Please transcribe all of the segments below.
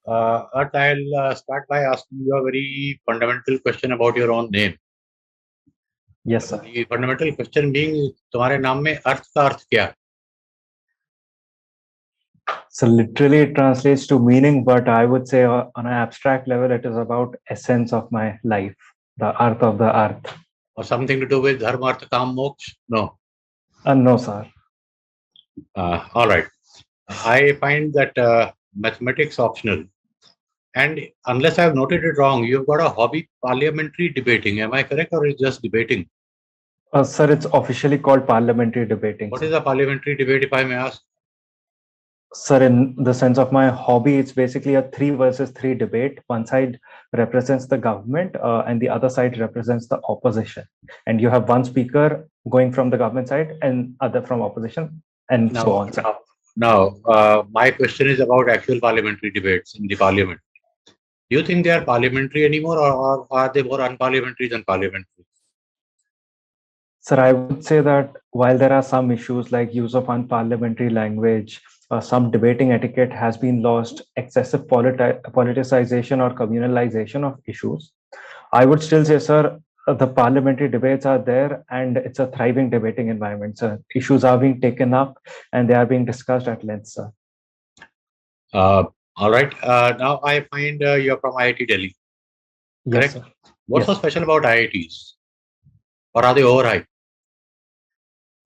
Art, I'll start by asking you a very fundamental question about your own name. Yes, sir. The fundamental question being, तुम्हारे नाम में अर्थ का अर्थ क्या है? So literally it translates to meaning, but I would say on an abstract level, it is about essence of my life, the earth of the earth. Or something to do with dharma, artha, kam, moksha? No. No, sir. All right. I find that mathematics optional. And unless I've noted it wrong, you've got a hobby parliamentary debating. Am I correct, or is it just debating? Sir, it's officially called parliamentary debating. What sir. is a parliamentary debate, if I may ask? Sir, in the sense of my hobby, it's basically a 3 versus 3 debate. One side represents the government and the other side represents the opposition. And you have one speaker going from the government side and other from opposition and so on. Sir. Now, my question is about actual parliamentary debates in the parliament. Do you think they are parliamentary anymore, or are they more unparliamentary than parliamentary? Sir, I would say that while there are some issues like use of unparliamentary language, some debating etiquette has been lost, excessive politicization or communalization of issues, I would still say, sir, the parliamentary debates are there and it's a thriving debating environment, sir. Issues are being taken up and they are being discussed at length, sir. All right. Now I find you're from IIT Delhi. Yes, Correct? sir. What's Yes. so special about IITs? Or are they overhyped?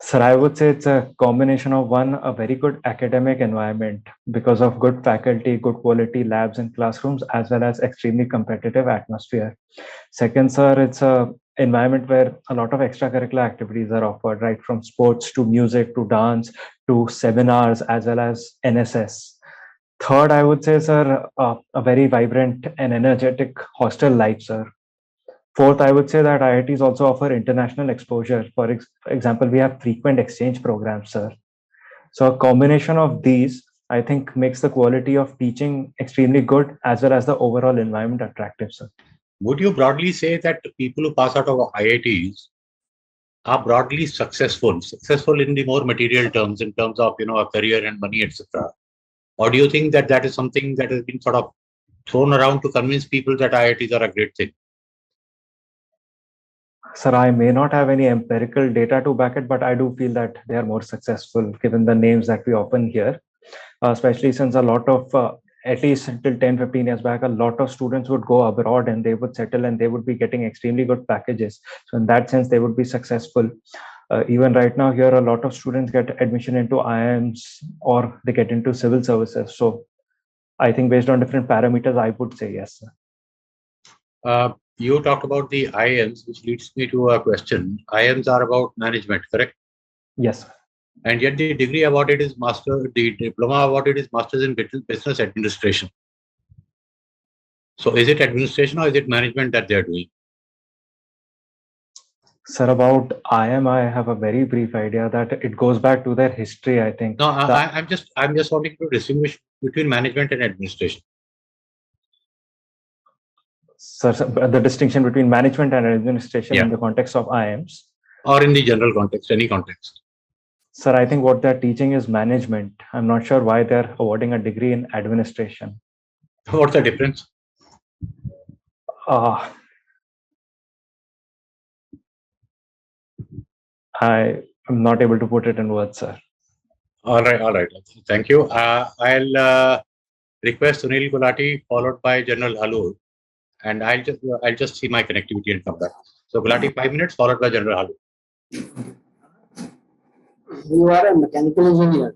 Sir, I would say it's a combination of a very good academic environment because of good faculty, good quality labs and classrooms, as well as extremely competitive atmosphere. Second, sir, it's a environment where a lot of extracurricular activities are offered, right from sports to music to dance to seminars, as well as NSS. Third, I would say, sir, a very vibrant and energetic hostel life, sir. Fourth, I would say that IITs also offer international exposure. For example, we have frequent exchange programs, sir. So a combination of these, I think, makes the quality of teaching extremely good as well as the overall environment attractive, sir. Would you broadly say that people who pass out of IITs are broadly successful in the more material terms, in terms of a career and money, etc.? Or do you think that that is something that has been sort of thrown around to convince people that IITs are a great thing? Sir, I may not have any empirical data to back it, but I do feel that they are more successful given the names that we often hear, especially since a lot of, at least until 10, 15 years back, a lot of students would go abroad and they would settle and they would be getting extremely good packages. So in that sense, they would be successful. Even right now, here, a lot of students get admission into IIMs or they get into civil services. So I think based on different parameters, I would say yes, sir. You talked about the IIMs, which leads me to a question. IIMs are about management, correct? Yes, sir. And yet the degree awarded is the diploma awarded is Masters in Business Administration. So is it administration or is it management that they're doing? Sir, about IIM, I have a very brief idea that it goes back to their history, I think. No, I'm just wanting to distinguish between management and administration. Sir, the distinction between management and administration in the context of IIMs? Or in the general context, any context? Sir, I think what they're teaching is management. I'm not sure why they're awarding a degree in administration. What's the difference? I am not able to put it in words, sir. All right. Thank you. I'll request Sunil Gulati followed by General Halur, and I'll just see my connectivity and come back. So Gulati, 5 minutes followed by General Halur. You are a mechanical engineer.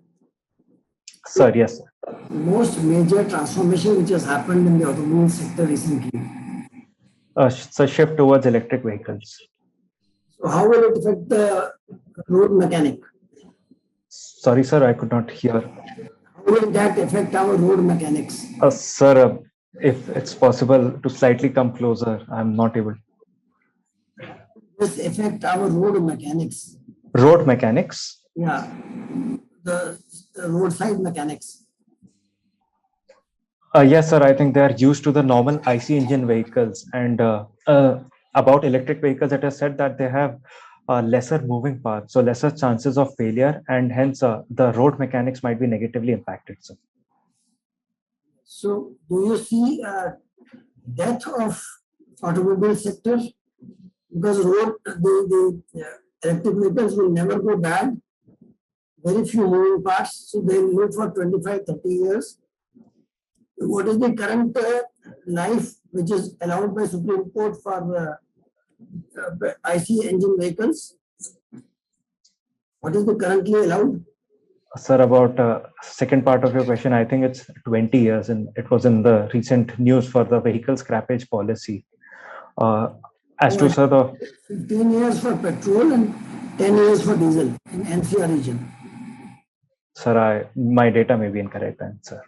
Sir, yes, sir. Most major transformation which has happened in the automobile sector recently. So shift towards electric vehicles. So how will it affect the road mechanic? Sorry, sir, I could not hear. How will that affect our road mechanics? Sir, if it's possible to slightly come closer, I'm not able. This affect our road mechanics. Road mechanics? Yeah, the roadside mechanics. Yes, sir. I think they are used to the normal IC engine vehicles. And about electric vehicles, it is said that they have lesser moving parts, so lesser chances of failure, and hence the road mechanics might be negatively impacted, sir. So do you see death of automobile sector? Because the electric vehicles will never go bad. Very few moving parts, so they will live for 25, 30 years. What is the current life which is allowed by Supreme Court for IC engine vehicles? What is the currently allowed? Sir, about second part of your question, I think it's 20 years, and it was in the recent news for the vehicle scrappage policy. As to sir, the 15 years for petrol and 10 years for diesel in NCR region. sir, my data may be incorrect, then, sir.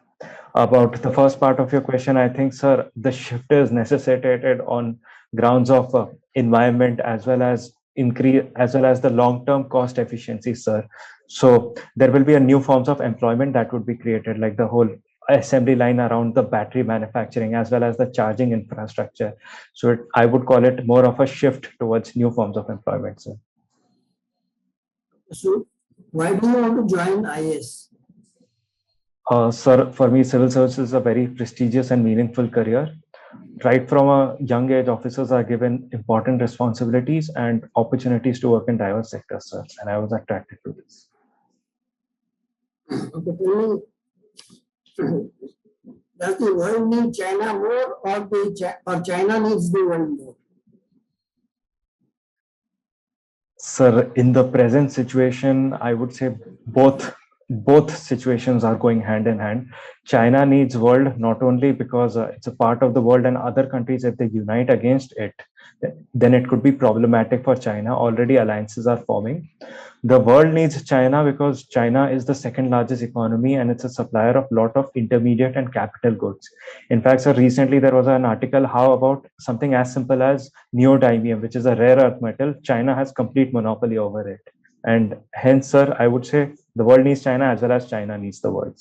About the first part of your question, I think, sir, the shift is necessitated on grounds of environment as well as the long-term cost efficiency, sir. So there will be a new forms of employment that would be created, like the whole assembly line around the battery manufacturing as well as the charging infrastructure. So I would call it more of a shift towards new forms of employment, sir. So why do you want to join IAS? Sir, for me, civil service is a very prestigious and meaningful career. Right from a young age, officers are given important responsibilities and opportunities to work in diverse sectors, sir. And I was attracted to this. Okay, tell me, does the world need China more or China needs the world more? Sir, in the present situation, I would say both situations are going hand in hand. China needs world not only because it's a part of the world, and other countries, if they unite against it, then it could be problematic for China. Already alliances are forming. The world needs China because China is the second largest economy and it's a supplier of lot of intermediate and capital goods. In fact, sir, recently there was an article how about something as simple as neodymium, which is a rare earth metal. China has complete monopoly over it. And hence, sir, I would say the world needs China as well as China needs the world.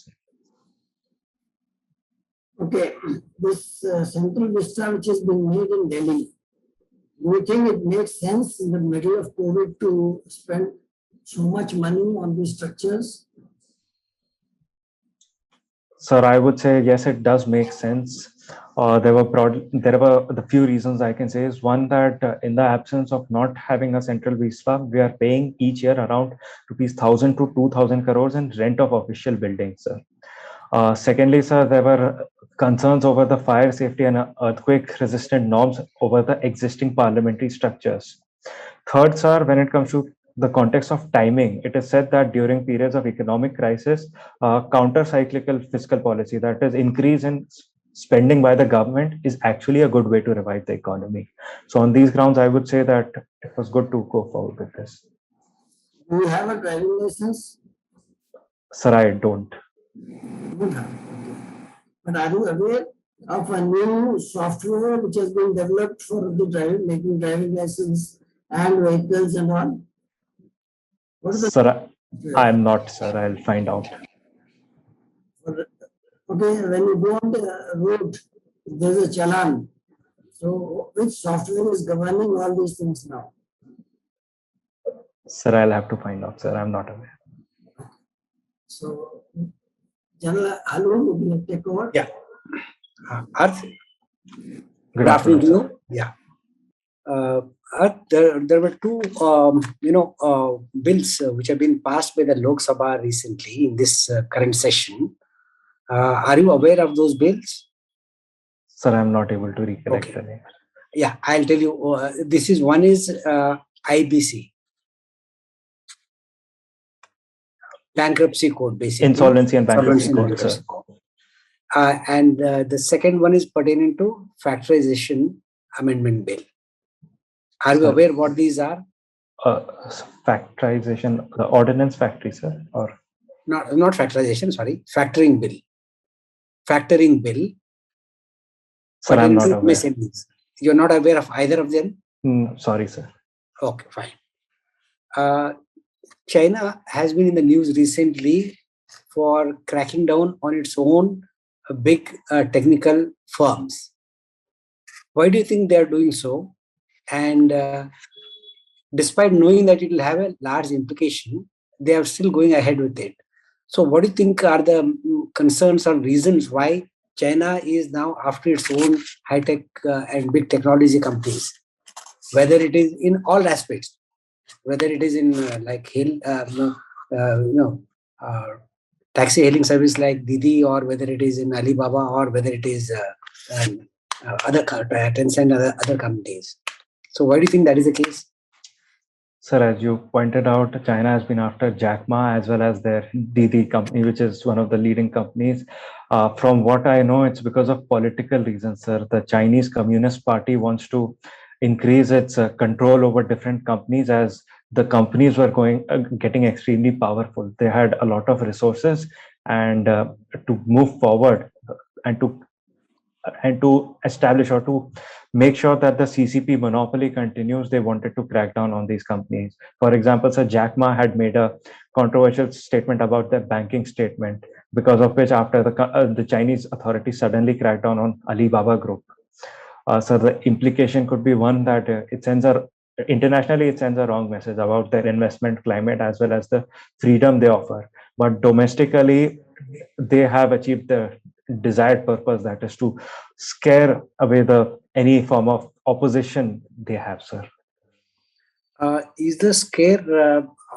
Okay, this central vista which has been made in Delhi, do you think it makes sense in the middle of COVID to spend so much money on these structures? Sir, I would say yes, it does make sense. There were the few reasons I can say is one that in the absence of not having a central vista, we are paying each year around rupees 1,000 to 2,000 crores in rent of official buildings, sir. Secondly, sir, there were concerns over the fire safety and earthquake resistant norms over the existing parliamentary structures. Third, sir, when it comes to the context of timing, it is said that during periods of economic crisis, counter-cyclical fiscal policy, that is increase in spending by the government, is actually a good way to revive the economy. So on these grounds, I would say that it was good to go forward with this. Do you have a driving license? Sir, I don't. Good. Okay. But are you aware of a new software which has been developed for the making driving license and vehicles and all? What is the Sir, I am not, sir. I'll find out. Okay, when you go on the road, there's a challan. So, which software is governing all these things now? Sir, I'll have to find out, sir. I'm not aware. So, General Halu, would you take over? Yeah. Arth, Good afternoon, to sir. you. Yeah. Arth, there were two, bills which have been passed by the Lok Sabha recently in this current session. Are you aware of those bills? Sir, I'm not able to recollect Okay. the name. Yeah, I'll tell you. This is one is IBC, bankruptcy code, basically. Insolvency and bankruptcy Insolvency and code, sir. bankruptcy code. And the second one is pertaining to factorization amendment bill. Are you Sir. aware what these are? Factorization, the ordinance factory, sir, or Not factorization, sorry, factoring bill. Factoring bill. sir, I'm not pertaining to aware. MSMEs. You're not aware of either of them? Sorry, sir. Okay, fine. China has been in the news recently for cracking down on its own big technical firms. Why do you think they are doing so? And despite knowing that it will have a large implication, they are still going ahead with it. So what do you think are the concerns or reasons why China is now after its own high-tech and big technology companies, whether it is in all aspects, whether it is in taxi hailing service like Didi, or whether it is in Alibaba, or whether it is Tencent and other companies. So why do you think that is the case? Sir, as you pointed out, China has been after Jack Ma as well as their Didi company, which is one of the leading companies. From what I know, it's because of political reasons, sir. The Chinese Communist Party wants to increase its control over different companies, as the companies were getting extremely powerful. They had a lot of resources, and to move forward and to establish or to make sure that the CCP monopoly continues, they wanted to crack down on these companies. For example, Sir Jack Ma had made a controversial statement about their banking statement, because of which after the Chinese authorities suddenly cracked down on Alibaba Group. So the implication could be one that internationally it sends a wrong message about their investment climate as well as the freedom they offer. But domestically, they have achieved the desired purpose, that is to scare away any form of opposition they have, sir. Is the scare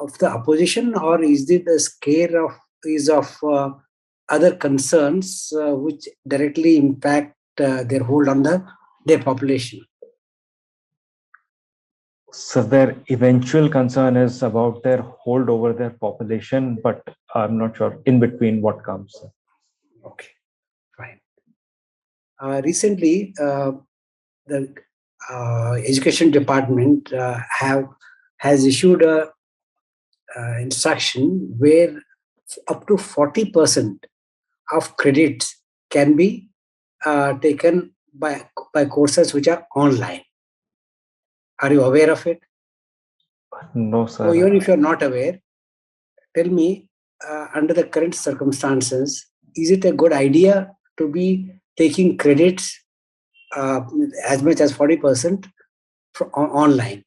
of the opposition, or is it the scare of other concerns which directly impact their hold on their population? So their eventual concern is about their hold over their population, but I'm not sure in between what comes. Okay, fine. Recently, the education department has issued a instruction where up to 40% of credits can be taken by courses which are online. Are you aware of it? No, sir. So even if you're not aware, tell me, under the current circumstances, is it a good idea to be taking credits as much as 40% online?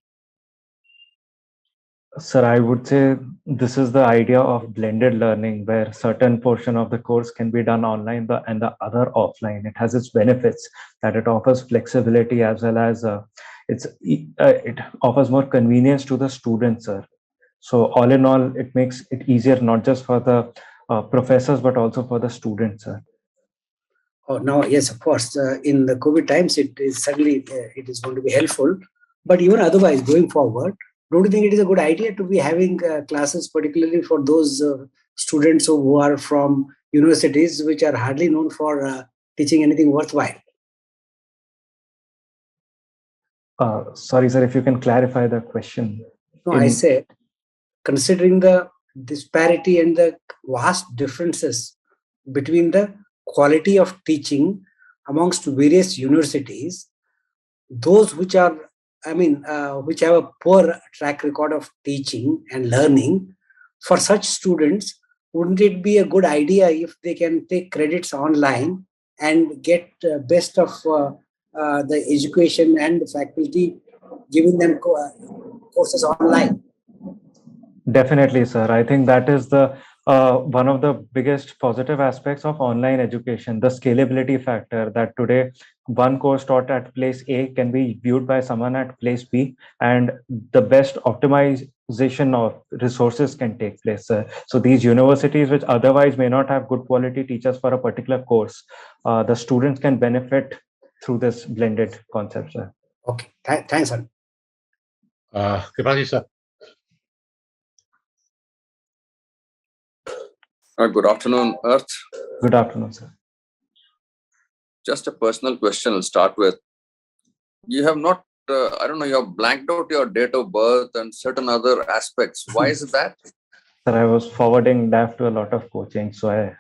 Sir, I would say this is the idea of blended learning, where certain portion of the course can be done online and the other offline. It has its benefits, that it offers flexibility as well as it offers more convenience to the students, sir. So all in all, it makes it easier not just for the professors but also for the students, sir. Oh, now, yes, of course. In the COVID times, it is certainly it is going to be helpful. But even otherwise, going forward, don't you think it is a good idea to be having classes, particularly for those students who are from universities which are hardly known for teaching anything worthwhile? Sorry, sir, if you can clarify the question. No, I said, considering the disparity and the vast differences between the quality of teaching amongst various universities, those which are, which have a poor track record of teaching and learning, for such students, wouldn't it be a good idea if they can take credits online and get best of the education and the faculty giving them courses online? Definitely, sir. I think that is the one of the biggest positive aspects of online education, the scalability factor, that today one course taught at place A can be viewed by someone at place B, and the best optimization of resources can take place. So these universities, which otherwise may not have good quality teachers for a particular course, the students can benefit through this blended concept, sir. Okay, thanks, sir. Kripaji, sir. Good afternoon, Earth. Good afternoon, sir. Just a personal question I'll start with. You have not, I don't know, you have blanked out your date of birth and certain other aspects. Why is that? Sir, I was forwarding DAF to a lot of coaching, so I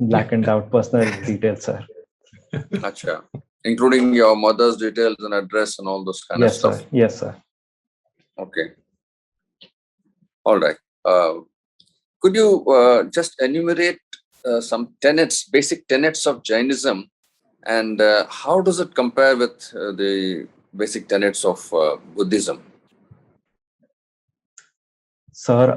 blackened out personal details, sir. Acha. Including your mother's details and address and all those kind of stuff. Sir. Yes, sir. Okay. All right. Could you just enumerate some tenets, basic tenets of Jainism, and how does it compare with the basic tenets of Buddhism? Sir,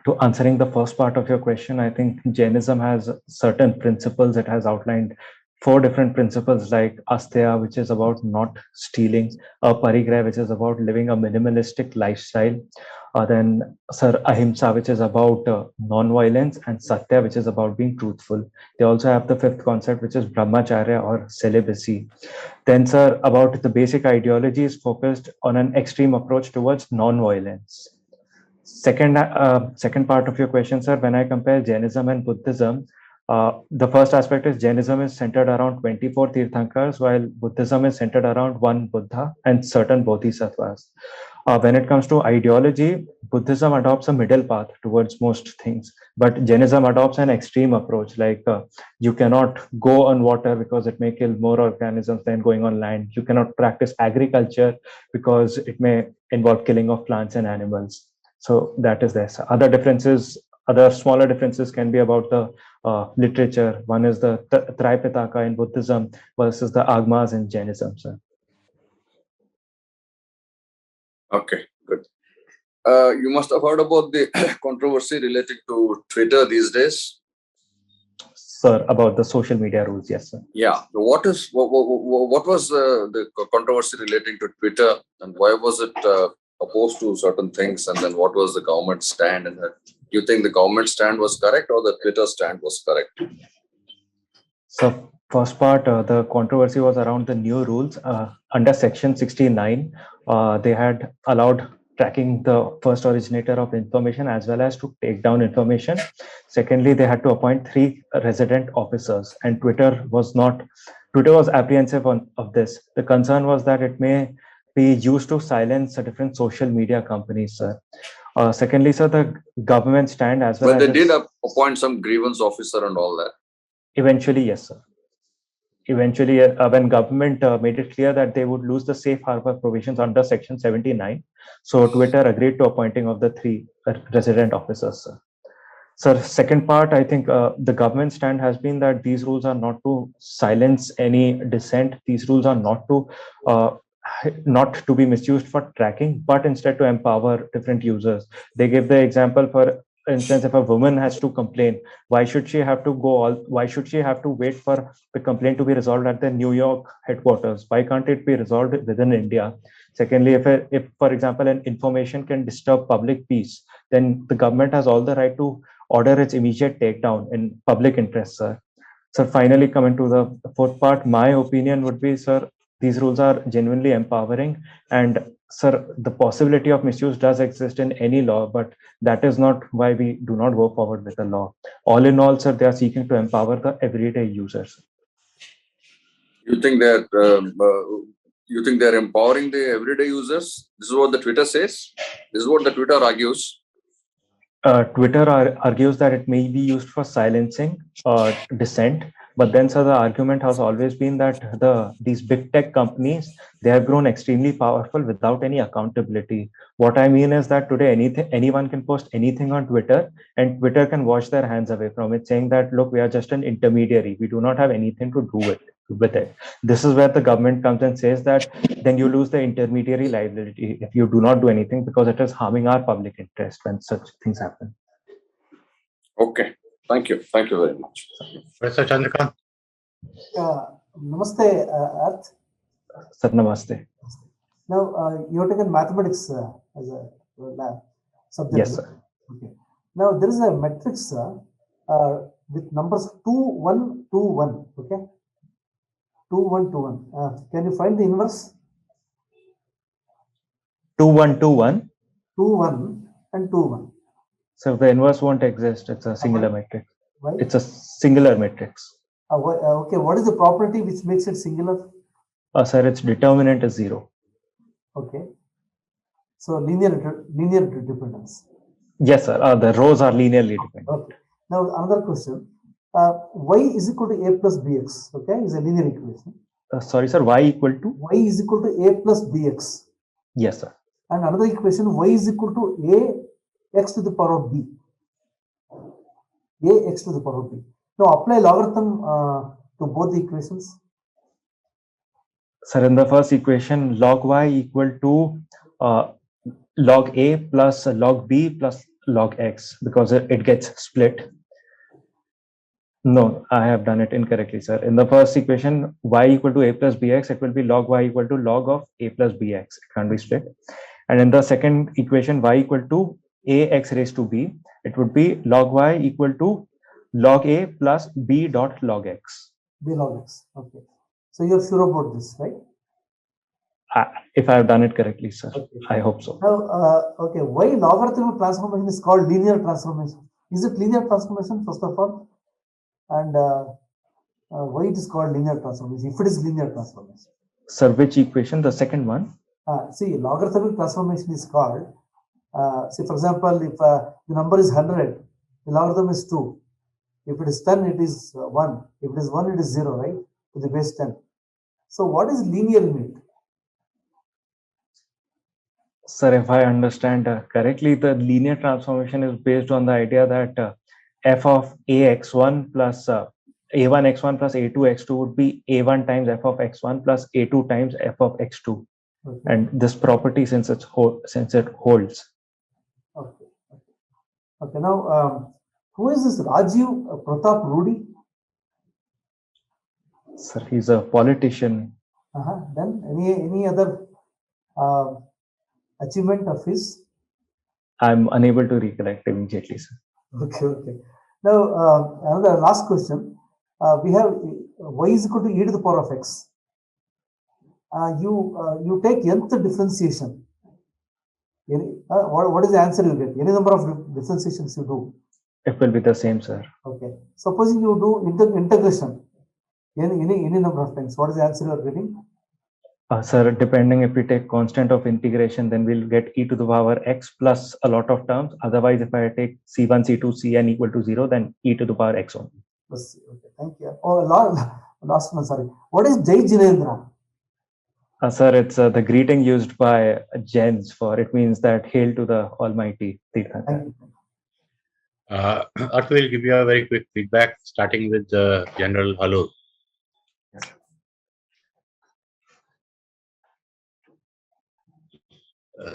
to answering the first part of your question, I think Jainism has certain principles it has outlined four different principles like Asteya, which is about not stealing, Parigraha, which is about living a minimalistic lifestyle, then Sir Ahimsa, which is about non-violence, and Satya, which is about being truthful. They also have the fifth concept, which is Brahmacharya or celibacy. Then, sir, about the basic ideology is focused on an extreme approach towards non-violence. Second part of your question, sir, when I compare Jainism and Buddhism, the first aspect is Jainism is centered around 24 Tirthankars, while Buddhism is centered around one Buddha and certain Bodhisattvas. When it comes to ideology, Buddhism adopts a middle path towards most things, but Jainism adopts an extreme approach. Like you cannot go on water because it may kill more organisms than going on land. You cannot practice agriculture because it may involve killing of plants and animals. So that is this. Other differences, other smaller differences can be about the literature. One is the Tripitaka in Buddhism versus the Agmas in Jainism, sir. Okay, good. You must have heard about the controversy relating to Twitter these days. Sir, about the social media rules, yes, sir. Yeah. What was the controversy relating to Twitter, and why was it opposed to certain things? And then what was the government stand? And do you think the government stand was correct or the Twitter stand was correct? So first part, the controversy was around the new rules. Under Section 69, they had allowed tracking the first originator of information as well as to take down information. Secondly, they had to appoint 3 resident officers, and Twitter was apprehensive of this. The concern was that it may be used to silence different social media companies, sir. Secondly, sir, the government stand as well. Well, they did appoint some grievance officer and all that. Eventually, yes, sir. Eventually, when government made it clear that they would lose the safe harbor provisions under Section 79, so Twitter agreed to appointing of the 3 resident officers, sir. Sir, second part, I think the government stand has been that these rules are not to silence any dissent. These rules are not to be misused for tracking, but instead to empower different users. They give the example, for instance, if a woman has to complain, why should she have to wait for the complaint to be resolved at the New York headquarters? Why can't it be resolved within India? Secondly, if for example, an information can disturb public peace, then the government has all the right to order its immediate takedown in public interest, sir. So finally, coming to the fourth part, my opinion would be, sir, these rules are genuinely empowering, and sir, the possibility of misuse does exist in any law, but that is not why we do not go forward with the law. All in all, sir, they are seeking to empower the everyday users. You think that they're empowering the everyday users? This is what the Twitter says. This is what the Twitter argues. Twitter argues that it may be used for silencing dissent, but then, sir, the argument has always been that these big tech companies, they have grown extremely powerful without any accountability. What I mean is that today anyone can post anything on Twitter, and Twitter can wash their hands away from it, saying that, look, we are just an intermediary. We do not have anything to do with it. This is where the government comes and says that then you lose the intermediary liability if you do not do anything, because it is harming our public interest when such things happen. Okay. Thank you. Thank you very much. Professor Chandrakant. Namaste, Arth. Sir, namaste. Now, you have taken mathematics as a lab subject. Yes, sir. Okay. Now, there is a matrix with numbers 2, 1, 2, 1. Okay. 2, 1, 2, 1. Can you find the inverse? 2, 1, 2, 1. 2, 1 and 2, 1. So the inverse won't exist. It's a singular matrix. Why? It's a singular matrix. Okay. What is the property which makes it singular? Sir, its determinant is 0. Okay. So linear dependence. Yes, sir. The rows are linearly dependent. Okay. Now another question. Y is equal to a plus bx. Okay, is a linear equation. Sorry, sir. Y equal to? Y is equal to a plus bx. Yes, sir. And another equation, y is equal to a x to the power of b. A x to the power of b. Now apply logarithm to both the equations. Sir, in the first equation, log y equal to log a plus log b plus log x, because it gets split. No, I have done it incorrectly, sir. In the first equation, y equal to a plus bx, it will be log y equal to log of a plus bx. It can't be split. And in the second equation, y equal to ax raised to b, it would be log y equal to log a plus b dot log x. B log x. Okay. So you're sure about this, right? If I have done it correctly, sir. Okay. I hope so. Now, okay, why logarithmic transformation is called linear transformation? Is it linear transformation, first of all? And why it is called linear transformation, if it is linear transformation? Sir, which equation? The second one? See, logarithmic transformation is called, say, for example, if the number is 100, the logarithm is 2. If it is 10, it is 1. If it is 1, it is 0, right? To the base 10. So what is linear limit? Sir, if I understand correctly, the linear transformation is based on the idea that f of ax1 plus a1 x1 plus a2 x2 would be a1 times f of x1 plus a2 times f of x2. Okay. And this property, since it holds. Okay. Okay. Now, who is this Rajiv Pratap Rudy? Sir, he's a politician. Then any other achievement of his? I'm unable to recollect immediately, sir. Okay. Now, another last question. We have y is equal to e to the power of x. You take nth differentiation. What is the answer you get? Any number of differentiations you do. It will be the same, sir. Okay. Supposing you do integration any number of times, what is the answer you are getting? Sir, depending if we take constant of integration, then we'll get e to the power x plus a lot of terms. Otherwise, if I take c1, c2, cn equal to 0, then e to the power x only. Okay, thank you. Oh, last one, sorry. What is Jai Jinendra? Sir, it's the greeting used by Jains for it means that hail to the Almighty. Thank you. Arth will give you a very quick feedback, starting with General Halur.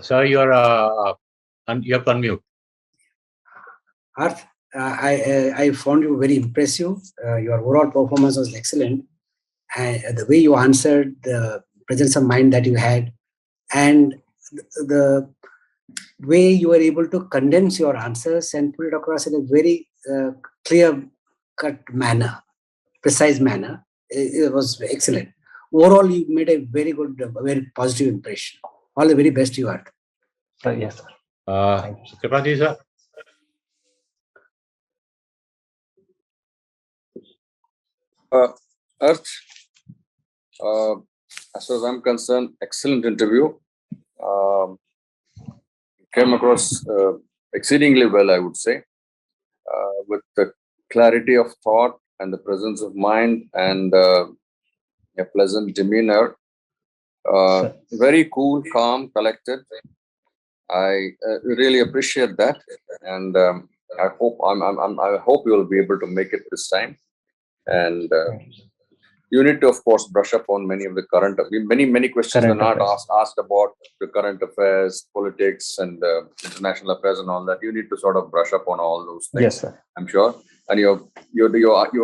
Sir, you have to unmute. Arth, I found you very impressive. Your overall performance was excellent. And the way you answered, the presence of mind that you had, and the way you were able to condense your answers and put it across in a very clear-cut manner, precise manner, it was excellent. Overall, you made a very good, very positive impression. All the very best to you, Arth. Yes, sir. Kripaji, sir. Arth, as far as I'm concerned, excellent interview. Came across exceedingly well, I would say, with the clarity of thought and the presence of mind and a pleasant demeanor. Very cool, calm, collected. I really appreciate that, and I hope you will be able to make it this time. And you need to, of course, brush up on many of the many questions are not asked about the current affairs, politics, and international affairs and all that. You need to sort of brush up on all those things. Yes, sir. I'm sure. And you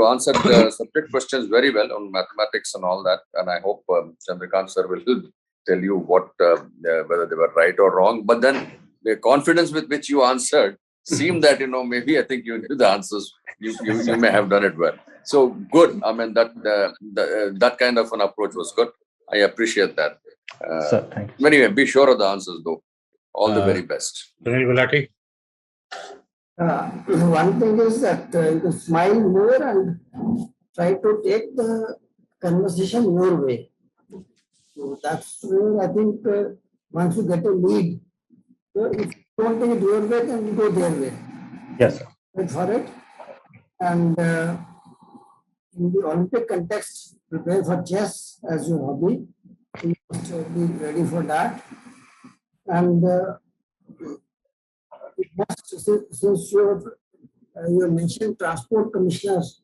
answered the subject questions very well on mathematics and all that. And I hope Chandrakant sir will tell you what whether they were right or wrong. But then the confidence with which you answered seemed that maybe I think you knew the answers. You may have done it well. So good. I mean that kind of an approach was good. I appreciate that. Sir, thank you. Anyway, be sure of the answers though. All the very best. Sunil Gulati. One thing is that you smile more and try to take the conversation your way. So that's where I think once you get a lead, so if you don't take it your way, then you go their way. Yes, sir. Wait for it. And in the Olympic context, prepare for chess as your hobby. You must be ready for that. And since you mentioned transport commissioners,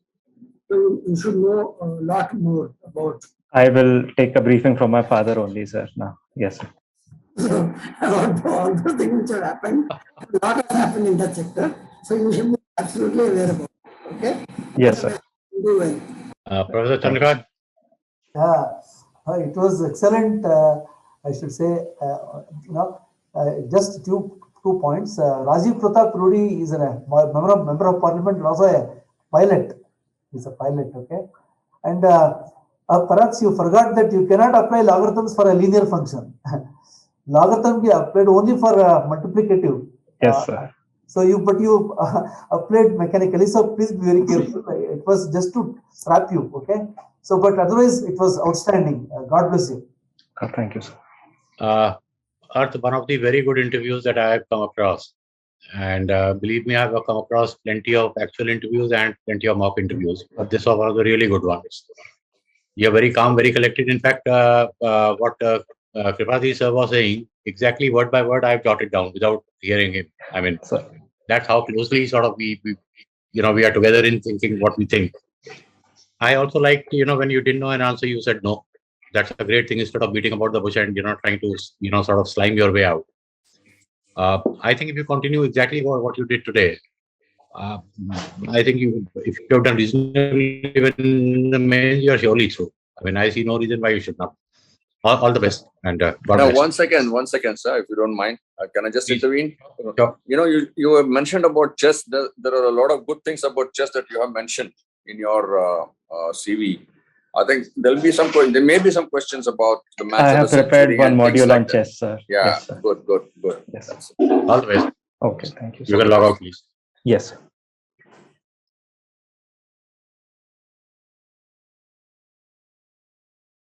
so you should know a lot more about I will take a briefing from my father only, sir. Now, yes, sir. about all the things which have happened. A lot has happened in that sector, so you should be absolutely aware about it. Okay. Yes, sir. Do well. Professor Chandrakant, Yeah, it was excellent. I should say, just two points. Rajiv Pratap Rudy is a member of parliament and also a pilot. He's a pilot, okay? And perhaps you forgot that you cannot apply logarithms for a linear function. Logarithm be applied only for multiplicative. Yes, sir. So you applied mechanically. So please be very careful. It was just to trap you, okay? So, but otherwise, it was outstanding. God bless you. Thank you, sir. Arth, one of the very good interviews that I have come across, and believe me, I have come across plenty of actual interviews and plenty of mock interviews, but this was one of the really good ones. You're very calm, very collected. In fact, what Kripati sir was saying, exactly word by word, I've jotted down without hearing him. I mean, Sir. that's how closely sort of we are together in thinking what we think. I also liked, when you didn't know an answer, you said no. That's a great thing instead of beating about the bush and, trying to, sort of slime your way out. I think if you continue exactly what you did today, I think if you have done reasonably even in the mains, you're surely through. I mean, I see no reason why you should not. All the best. And God Now, bless. one second, sir, if you don't mind. Can I just Please. intervene? Sure. You have mentioned about chess. There are a lot of good things about chess that you have mentioned in your CV. I think there may be some questions about the match I of have the prepared century one and things module like on that. chess, sir. Yeah, Yes, sir. good. Yes. That's All the best. Okay, thank you, You sir. can log out, please. Yes, sir.